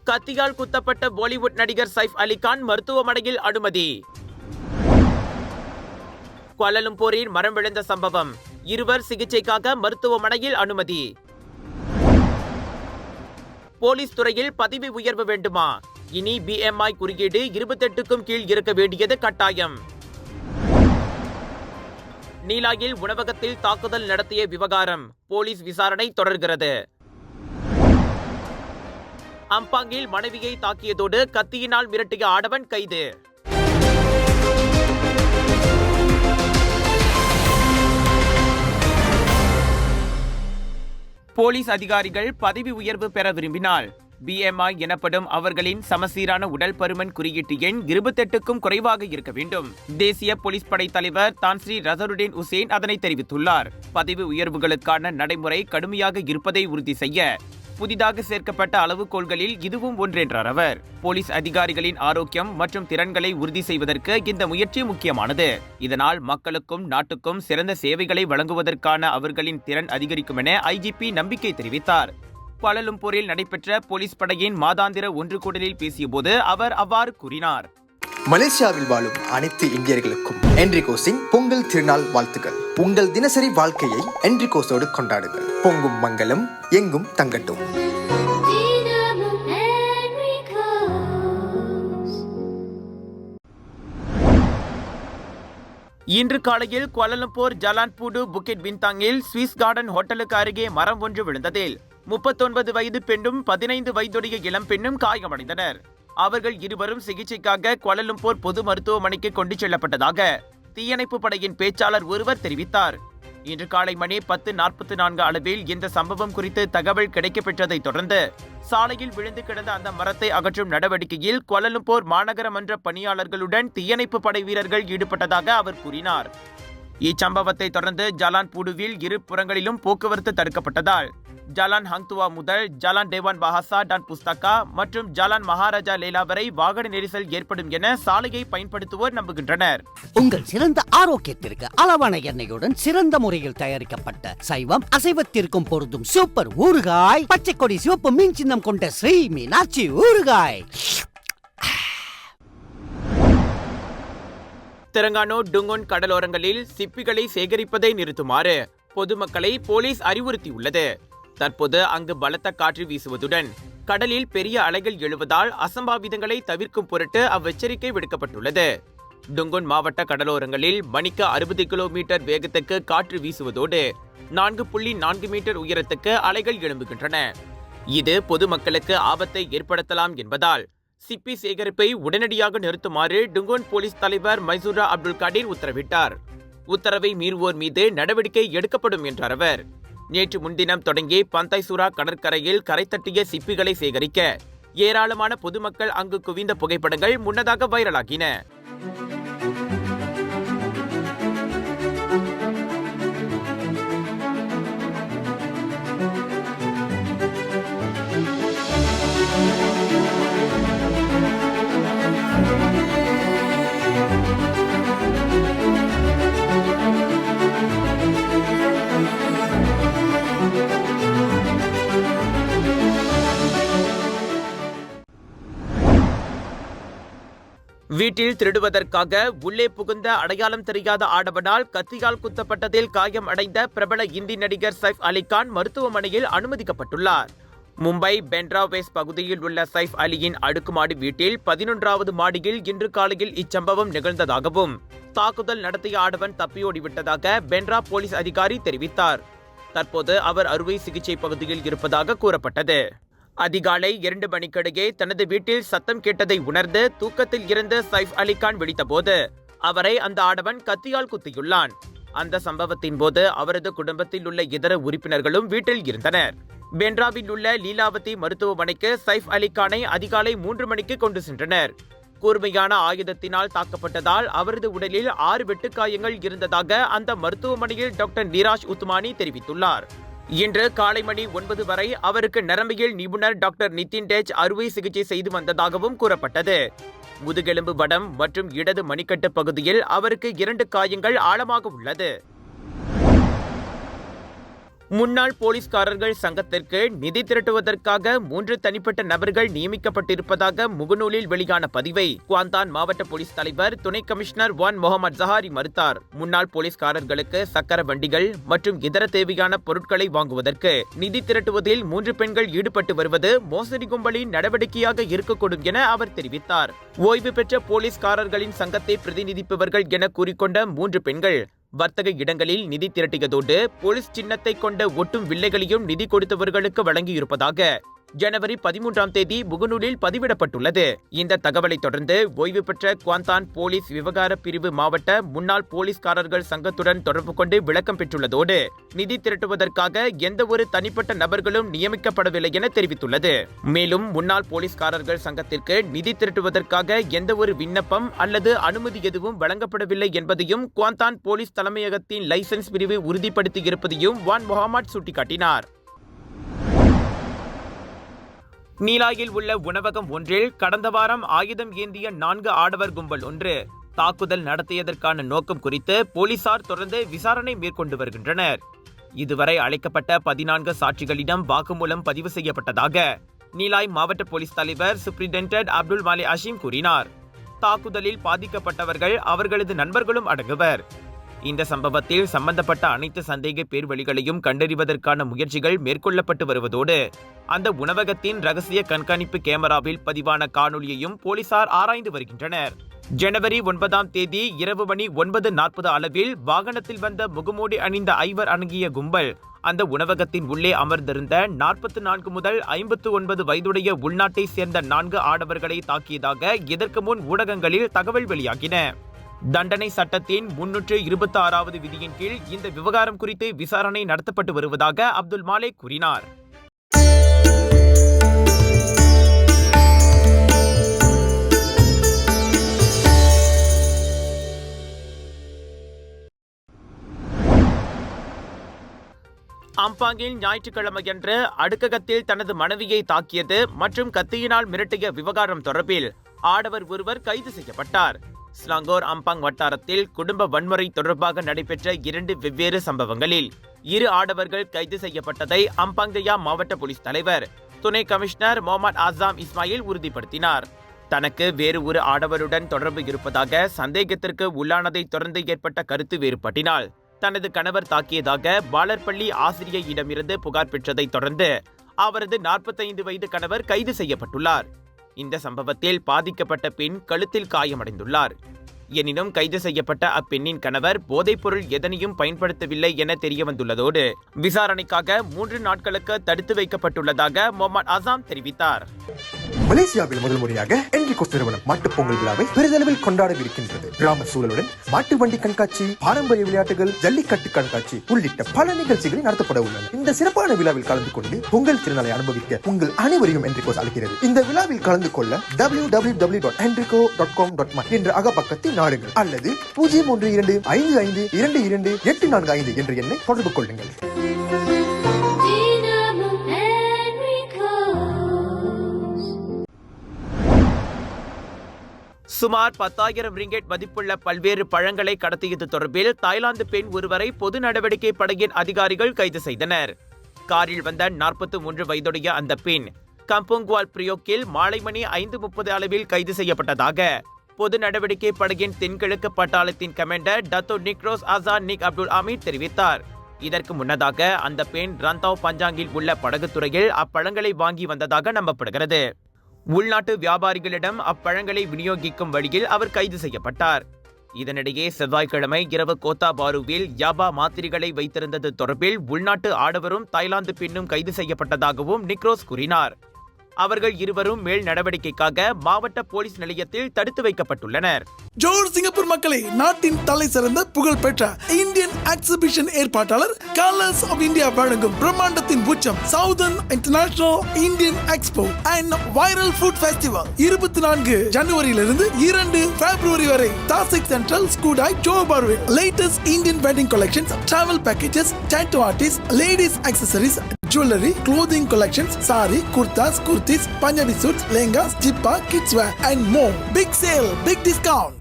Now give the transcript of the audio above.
கத்தியால் குத்தப்பட்ட பாலிவுட் நடிகர் சைஃப் அலி கான் மருத்துவமனையில் அனுமதி. கோலாலம்பூரில் மரம் விழுந்த சம்பவம், இருவர் சிகிச்சைக்காக மருத்துவமனையில் அனுமதி. போலீஸ் துறையில் பதவி உயர்வு வேண்டுமா? இனி BMI குறியீடு 28க்கும் கீழ் இருக்க வேண்டியது கட்டாயம். நீலாயில் உணவகத்தில் தாக்குதல் நடத்திய விவகாரம், போலீஸ் விசாரணை தொடர்கிறது. அம்பாங்கில் மனைவியை தாக்கியதோடு கத்தியினால் மிரட்டிய ஆடவன் கைது. போலீஸ் அதிகாரிகள் பதவி உயர்வு பெற விரும்பினால் BMI எனப்படும் அவர்களின் சமசீரான உடல் பருமன் குறியீட்டு எண் 28க்கும் குறைவாக இருக்க வேண்டும். தேசிய போலீஸ் படை தலைவர் தான்ஸ்ரீ ரசருடின் உசேன் அதனை தெரிவித்துள்ளார். பதவி உயர்வுகளுக்கான நடைமுறை கடுமையாக இருப்பதை உறுதி செய்ய புதிதாக சேர்க்கப்பட்ட அளவுகோல்களில் இதுவும் ஒன்றென்றார் அவர். போலீஸ் அதிகாரிகளின் ஆரோக்கியம் மற்றும் திறன்களை உறுதி செய்வதற்கு இந்த முயற்சி முக்கியமானது. இதனால் மக்களுக்கும் நாட்டுக்கும் சிறந்த சேவைகளை வழங்குவதற்கான அவர்களின் திறன் அதிகரிக்கும் என IGP நம்பிக்கை தெரிவித்தார். கோலாலம்பூரில் நடைபெற்ற போலீஸ் படையின் மாதாந்திர ஒன்று கூடலில் பேசியபோது அவர் அவ்வாறு கூறினார். மலேசியாவில் வாழும் அனைத்து இந்தியர்களுக்கும் என்ரிகோஸின் பொங்கல் திருநாள் வாழ்த்துக்கள். உங்கள் தினசரி வாழ்க்கையை என்ரிகோஸோடு கொண்டாடுங்கள். பொங்கும் மங்களம் எங்கும் தங்கட்டும். இன்று காலையில் கோலாலம்பூர் ஜலான்பூடு புக்கிட் பின்தாங்கில் ஸ்விஸ் கார்டன் ஹோட்டலுக்கு அருகே மரம் ஒன்று விழுந்ததில் 39 வயது பெண்ணும் 15 வயதுடைய இளம் பெண்ணும் காயமடைந்தனர். அவர்கள் இருவரும் சிகிச்சைக்காக கோலாலம்பூர் பொது மருத்துவமனைக்கு கொண்டு செல்லப்பட்டதாக தீயணைப்பு படையின் பேச்சாளர் ஒருவர் தெரிவித்தார். இன்று காலை மணி 10:44 அளவில் இந்த சம்பவம் குறித்து தகவல் கிடைக்கப்பெற்றதை தொடர்ந்து சாலையில் விழுந்து கிடந்த அந்த மரத்தை அகற்றும் நடவடிக்கையில் கோலாலம்பூர் மாநகர மன்ற பணியாளர்களுடன் தீயணைப்பு படை வீரர்கள் ஈடுபட்டதாக அவர் கூறினார். இச்சம்பவத்தை தொடர்ந்து ஜலான்பூடுவில் இரு புறங்களிலும் போக்குவரத்து தடுக்கப்பட்டதால் ஜலான் ஹங்துவா முதல் ஜலான் டேவான் பஹாசா டான் புஸ்தகா மற்றும் ஜலான் மகாராஜா லேலா வரை வாகன நெரிசல் ஏற்படும் என சாலையை பயன்படுத்துவோர் நம்புகின்றனர். உங்கள் சிறந்த ஆரோக்கியத்திற்கு அளவான எண்ணெயுடன் சிறந்த முறையில் தயாரிக்கப்பட்ட சைவம் அசைவத்திற்கும் பொருந்தும் சூப்பர் ஊறுகாய், பச்சை கொடி சிவப்பு மீன் சின்னம் கொண்ட ஸ்ரீ மீனாட்சி ஊறுகாய். தெலங்கானா டுங்கோன் கடலோரங்களில் சிப்பிகளை சேகரிப்பதை நிறுத்துமாறு பொதுமக்களை போலீஸ் அறிவுறுத்தியுள்ளது. தற்போது அங்கு பலத்த காற்று வீசுவதுடன் கடலில் பெரிய அலைகள் எழுவதால் அசம்பாவிதங்களை தவிர்க்கும் பொருட்டு அவ்வெச்சரிக்கை விடுக்கப்பட்டுள்ளது. டுங்கோன் மாவட்ட கடலோரங்களில் மணிக்கு 60 கிலோமீட்டர் வேகத்துக்கு காற்று வீசுவதோடு 4.4 மீட்டர் உயரத்துக்கு அலைகள் எழும்புகின்றன. இது பொதுமக்களுக்கு ஆபத்தை ஏற்படுத்தலாம் என்பதால் சிப்பி சேகரிப்பை உடனடியாக நிறுத்துமாறு டுங்கோன் போலீஸ் தலைவர் மைசூரா அப்துல் காடீர் உத்தரவிட்டார். உத்தரவை மீறுவோர் மீது நடவடிக்கை எடுக்கப்படும் என்றார் அவர். நேற்று முன்தினம் தொடங்கி பந்தாய்சூரா கடற்கரையில் கரை தட்டிய சிப்பிகளை சேகரிக்க ஏராளமான பொதுமக்கள் அங்கு குவிந்த புகைப்படங்கள் முன்னதாக வைரலாகின. வீட்டில் திருடுவதற்காக உள்ளே புகுந்த அடையாளம் தெரியாத ஆடவனால் கத்தியால் குத்தப்பட்டதில் காயம் அடைந்த பிரபல இந்தி நடிகர் சைஃப் அலி கான் மருத்துவமனையில் அனுமதிக்கப்பட்டுள்ளார். மும்பை பெண்ட்ரா வெஸ்ட் பகுதியில் உள்ள சைஃப் அலியின் அடுக்குமாடி வீட்டில் 11வது மாடியில் இன்று காலையில் இச்சம்பவம் நிகழ்ந்ததாகவும் தாக்குதல் நடத்திய ஆடவன் தப்பியோடிவிட்டதாக பெண்ட்ரா போலீஸ் அதிகாரி தெரிவித்தார். தற்போது அவர் அறுவை சிகிச்சை பகுதியில் இருப்பதாக கூறப்பட்டது. அதிகாலை 2 மணிக்கிடையே தனது வீட்டில் சத்தம் கேட்டதை உணர்ந்து தூக்கத்தில் இருந்து சைஃப் அலி கான் விழித்தபோது அவரை அந்த ஆடவன் கத்தியால் குத்தியுள்ளான். அந்த சம்பவத்தின் போது அவரது குடும்பத்தில் உள்ள இதர உறுப்பினர்களும் வீட்டில் இருந்தனர். பெண்ட்ராவில் உள்ள லீலாவதி மருத்துவமனைக்கு சைஃப் அலி கானை அதிகாலை 3 மணிக்கு கொண்டு சென்றனர். கூர்மையான ஆயுதத்தினால் தாக்கப்பட்டதால் அவரது உடலில் 6 வெட்டுக்காயங்கள் இருந்ததாக அந்த மருத்துவமனையில் டாக்டர் நிராஷ் உத்மானி தெரிவித்துள்ளார். இன்று காலை மணி 9 வரை அவருக்கு நரம்பியல் நிபுணர் டாக்டர் நிதின் டேஜ் அறுவை சிகிச்சை செய்து வந்ததாகவும் கூறப்பட்டது. முதுகெலும்பு வடம் மற்றும் இடது மணிக்கட்டு பகுதியில் அவருக்கு 2 காயங்கள் ஆழமாக உள்ளது. முன்னாள் போலீஸ்காரர்கள் சங்கத்திற்கு நிதி திரட்டுவதற்காக 3 தனிப்பட்ட நபர்கள் நியமிக்கப்பட்டிருப்பதாக முகநூலில் வெளியான பதிவை குவாந்தான் மாவட்ட போலீஸ் தலைவர் துணை கமிஷனர் வான் முகமது ஜஹாரி மறுத்தார். முன்னாள் போலீஸ்காரர்களுக்கு சக்கர வண்டிகள் மற்றும் இதர தேவையான பொருட்களை வாங்குவதற்கு நிதி திரட்டுவதில் 3 பெண்கள் ஈடுபட்டு வருவது மோசடி கும்பலின் நடவடிக்கையாக இருக்கக்கூடும் என அவர் தெரிவித்தார். ஓய்வு பெற்ற போலீஸ்காரர்களின் சங்கத்தை பிரதிநிதிப்பவர்கள் என கூறிக்கொண்ட 3 பெண்கள் வர்த்தக இடங்களில் நிதி திரட்டியதோடு போலீஸ் சின்னத்தை கொண்ட ஒட்டும் வில்லைகளையும் நிதி கொடுத்தவர்களுக்கு வழங்கியிருப்பதாக ஜனவரி 13ஆம் தேதி முகநூலில் பதிவிடப்பட்டுள்ளது. இந்த தகவலை தொடர்ந்து ஓய்வு பெற்ற குவாந்தான் போலீஸ் விவகார பிரிவு மாவட்ட முன்னாள் போலீஸ்காரர்கள் சங்கத்துடன் தொடர்பு கொண்டு விளக்கம் பெற்றுள்ளதோடு நிதி திரட்டுவதற்காக எந்த ஒரு தனிப்பட்ட நபர்களும் நியமிக்கப்படவில்லை என தெரிவித்துள்ளது. மேலும் முன்னாள் போலீஸ்காரர்கள் சங்கத்திற்கு நிதி திரட்டுவதற்காக எந்த ஒரு விண்ணப்பம் அல்லது அனுமதி எதுவும் வழங்கப்படவில்லை என்பதையும் குவாந்தான் போலீஸ் தலைமையகத்தின் லைசன்ஸ் பிரிவு உறுதிப்படுத்தியிருப்பதையும் வான் முகமது சுட்டிக்காட்டினார். நீலாயில் உள்ள உணவகம் ஒன்றில் கடந்த வாரம் ஆயுதம் ஏந்திய 4 ஆடவர் கும்பல் ஒன்று தாக்குதல் நடத்தியதற்கான நோக்கம் குறித்து போலீசார் தொடர்ந்து விசாரணை மேற்கொண்டு வருகின்றனர். இதுவரை அழைக்கப்பட்ட 14 சாட்சிகளிடம் வாக்குமூலம் பதிவு செய்யப்பட்டதாக நீலாய் மாவட்ட போலீஸ் தலைவர் சூப்பரிண்டென்டன்ட் அப்துல் மாலே அஷீம் கூறினார். தாக்குதலில் பாதிக்கப்பட்டவர்கள் அவர்களது நண்பர்களும் அடங்குவர். இந்த சம்பவத்தில் சம்பந்தப்பட்ட அனைத்து சந்தேக பேர்வழிகளையும் கண்டறிவதற்கான முயற்சிகள் மேற்கொள்ளப்பட்டு வருவதோடு அந்த உணவகத்தின் ரகசிய கண்காணிப்பு கேமராவில் பதிவான காணொலியையும் போலீசார் ஆராய்ந்து வருகின்றனர். ஜனவரி 9ஆம் தேதி இரவு மணி 9:40 அளவில் வாகனத்தில் வந்த முகமூடி அணிந்த 5 அடங்கிய கும்பல் அந்த உணவகத்தின் உள்ளே அமர்ந்திருந்த 44 முதல் 59 வயதுடைய உள்நாட்டை சேர்ந்த 4 ஆடவர்களை தாக்கியதாக இதற்கு முன் ஊடகங்களில் தகவல் வெளியாகின. தண்டனை சட்டத்தின் 326வது விதியின் கீழ் இந்த விவகாரம் குறித்து விசாரணை நடத்தப்பட்டு வருவதாக அப்துல் மாலே கூறினார். அம்பாங்கில் ஞாயிற்றுக்கிழமையன்று அடுக்ககத்தில் தனது மனைவியை தாக்கியது மற்றும் கத்தியினால் மிரட்டிய விவகாரம் தொடர்பில் ஆடவர் ஒருவர் கைது செய்யப்பட்டார். ஸ்லாங்கோர் அம்பாங் வட்டாரத்தில் குடும்ப வன்முறை தொடர்பாக நடைபெற்ற 2 வெவ்வேறு சம்பவங்களில் 2 ஆடவர்கள் கைது செய்யப்பட்டதை அம்பாங்கயா மாவட்ட போலீஸ் தலைவர் துணை கமிஷனர் முகமது ஆசாம் இஸ்மாயில் உறுதிப்படுத்தினார். தனக்கு வேறு ஒரு ஆடவருடன் தொடர்பு இருப்பதாக சந்தேகத்திற்கு உள்ளானதை தொடர்ந்து ஏற்பட்ட கருத்து வேறுபாட்டினால் தனது கணவர் தாக்கியதாக பாலர்பள்ளி ஆசிரியையிடமிருந்து புகார் பெற்றதை தொடர்ந்து அவரது 45 வயது கணவர் கைது செய்யப்பட்டுள்ளார். இந்த சம்பவத்தில் பாதிக்கப்பட்ட பெண் கழுத்தில் காயமடைந்துள்ளார். எனினும் கைது செய்யப்பட்ட அப்பெண்ணின் கணவர் போதைப்பொருள் எதனையும் பயன்படுத்தவில்லை என தெரியவந்துள்ளதோடு விசாரணைக்காக 3 நாட்களுக்கு தடுத்து வைக்கப்பட்டுள்ளதாக முகமது ஆசாம் தெரிவித்தார். மலேசியாவில் முதல் முறையாக என்ரிகோஸ் நிறுவனம் மாட்டுப் பொங்கல் விழாவை பெரிதளவில் கொண்டாடவிருக்கின்றது. கிராம சூழலுடன் மாட்டு வண்டி கண்காட்சி, பாரம்பரிய விளையாட்டுகள், ஜல்லிக்கட்டு கண்காட்சி உள்ளிட்ட பல நிகழ்ச்சிகள் நடத்தப்பட உள்ளன. இந்த சிறப்பான விழாவில் கலந்து கொண்டு பொங்கல் திருநாளை அனுபவிக்க உங்கள் அனைவரையும் என்ரிகோஸ் அழைக்கிறது. இந்த விழாவில் கலந்து கொள்ள www.enrico.com.my என்ற அகப்பக்கத்தை நாடுங்கள் அல்லது 01255222845 என்ற எண்ணை தொடர்பு கொள்ளுங்கள். சுமார் 10,000 ரிங்கெட் மதிப்புள்ள பல்வேறு பழங்களை கடத்தியது தொடர்பில் தாய்லாந்து பெண் ஒருவரை பொது நடவடிக்கை படையின் அதிகாரிகள் கைது செய்தனர். காரில் வந்த 43 வயதுடைய அந்த பெண் கம்புங்குவால் பிரியோக்கில் மாலை மணி 5:30 அளவில் கைது செய்யப்பட்டதாக பொது நடவடிக்கை படையின் தென்கிழக்கு பட்டாளத்தின் கமாண்டர் டத்தோ நிக்ரோஸ் ஆசான் நிக் அப்துல் அமீர் தெரிவித்தார். இதற்கு முன்னதாக அந்த பெண் ரந்தாவ் பஞ்சாங்கில் உள்ள படகுத்துறையில் அப்பழங்களை வாங்கி வந்ததாக நம்பப்படுகிறது. உள்நாட்டு வியாபாரிகளிடம் அப்பழங்களை விநியோகிக்கும் வழியில் அவர் கைது செய்யப்பட்டார். இதனிடையே செவ்வாய்க்கிழமை இரவு கோத்தா பாருவில் யாபா மாத்திரைகளை வைத்திருந்தது தொடர்பில் உள்நாட்டு ஆடவரும் தாய்லாந்து பெண்ணும் கைது செய்யப்பட்டதாகவும் நிக்ரோஸ் கூறினார். அவர்கள் இருவரும் மேல் நடவடிக்கைக்காக மாவட்ட போலீஸ் நிலையத்தில் தடுத்து வைக்கப்பட்டுள்ளனர். ஜோர் சிங்கப்பூர் மக்களை நாட்டின் தலை சிறந்த புகழ் பெற்ற இந்தியன் எக்ஸிபிஷன் ஏற்பாட்டாளர் கலர்ஸ் ஆஃப் இந்தியா வழங்கும் பிரம்மாண்டத்தின் உச்சம் southern international Indian expo and viral food festival 24 ஜனவரியிலிருந்து 2 பிப்ரவரி வரை தாசிக் சென்ட்ரல் ஸ்கூடாய் ஜோபார்வில் latest Indian wedding collections, travel packages, tattoo artist, ladies accessories, jewelry, clothing collections, sari, kurtas, kurtis, Punjabi suits, lehengas, jippa, kids wear and more. Big sale, big discount.